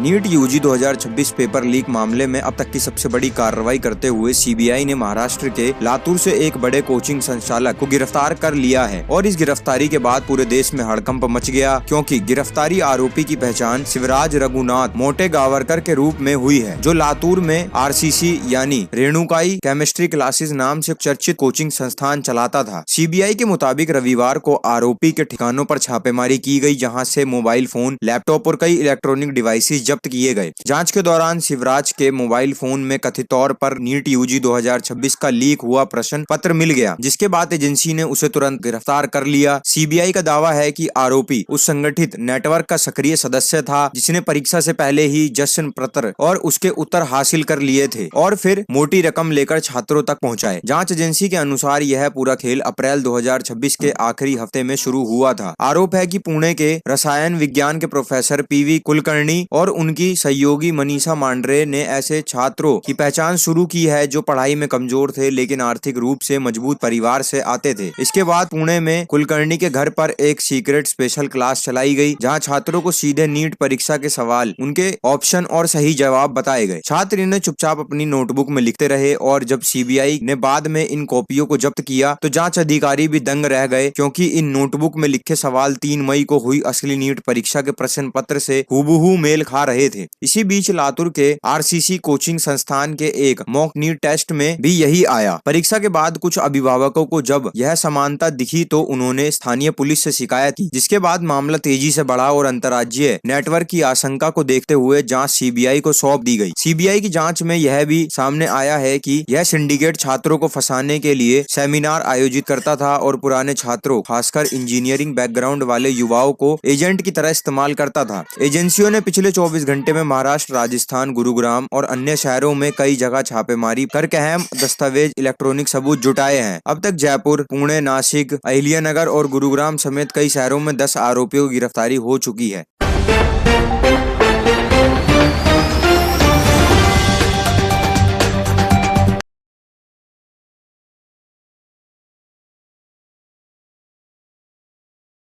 NEET UG 2026 paper leak मामले में अब तक की सबसे बड़ी कार्रवाई करते हुए सीबीआई ने महाराष्ट्र के लातूर से एक बड़े कोचिंग संचालक को गिरफ्तार कर लिया है और इस गिरफ्तारी के बाद पूरे देश में हड़कंप मच गया, क्योंकि गिरफ्तारी आरोपी की पहचान शिवराज रघुनाथ मोटे गावरकर के रूप में हुई है, जो लातूर में आरसीसी यानी रेणुकाई केमिस्ट्री क्लासेस नाम से चर्चित कोचिंग संस्थान चलाता था। सीबीआई के मुताबिक रविवार को आरोपी के ठिकानों पर छापेमारी की गई, जहां से मोबाइल फोन, लैपटॉप और कई इलेक्ट्रॉनिक डिवाइसेस जब्त किए गए। जांच के दौरान शिवराज के मोबाइल फोन में कथित तौर पर नीट यूजी 2026 का लीक हुआ प्रश्न पत्र मिल गया, जिसके बाद एजेंसी ने उसे तुरंत गिरफ्तार कर लिया। सीबीआई का दावा है कि आरोपी उस संगठित नेटवर्क का सक्रिय सदस्य था जिसने परीक्षा से पहले ही जश्न पत्र और उसके उत्तर हासिल कर लिए थे और फिर मोटी रकम लेकर छात्रों तक पहुंचाए। जांच एजेंसी के अनुसार यह पूरा खेल अप्रैल 2026 के आखिरी हफ्ते में शुरू हुआ था। आरोप है कि पुणे के रसायन विज्ञान के प्रोफेसर पीवी कुलकर्णी और उनकी सहयोगी मनीषा मांडरे ने ऐसे छात्रों की पहचान शुरू की है जो पढ़ाई में कमजोर थे लेकिन आर्थिक रूप से मजबूत परिवार से आते थे। इसके बाद पुणे में कुलकर्णी के घर पर एक सीक्रेट स्पेशल क्लास चलाई गई, जहां छात्रों को सीधे नीट परीक्षा के सवाल, उनके ऑप्शन और सही जवाब बताए गए। छात्र इन्हें चुपचाप अपनी नोटबुक में लिखते रहे और जब सीबीआई ने बाद में इन कॉपियों को जब्त किया तो जांच अधिकारी भी दंग रह गए, क्योंकि इन नोटबुक में लिखे सवाल 3 मई को हुई असली नीट परीक्षा के प्रश्न पत्र से हूबहू मेल खा रहे थे। इसी बीच लातूर के आरसीसी कोचिंग संस्थान के एक मॉक नीट टेस्ट में भी यही आया। परीक्षा के बाद कुछ अभिभावकों को जब यह समानता दिखी तो उन्होंने स्थानीय पुलिस से शिकायत की, जिसके बाद मामला तेजी से बढ़ा और अंतर्राज्यीय नेटवर्क की आशंका को देखते हुए जांच सीबीआई को सौंप दी गई। सीबीआई की जांच में यह भी सामने आया है कि यह सिंडिकेट छात्रों को फंसाने के लिए सेमिनार आयोजित करता था और पुराने छात्रों, खासकर इंजीनियरिंग बैकग्राउंड वाले युवाओं को एजेंट की तरह इस्तेमाल करता था। एजेंसियों ने पिछले 24 घंटे में महाराष्ट्र, राजस्थान, गुरुग्राम और अन्य शहरों में कई जगह छापेमारी करके अहम दस्तावेज, इलेक्ट्रॉनिक सबूत जुटाए हैं। अब तक जयपुर, पुणे, नासिक, अहिल्यानगर और गुरुग्राम समेत कई शहरों में 10 आरोपियों की गिरफ्तारी हो चुकी है।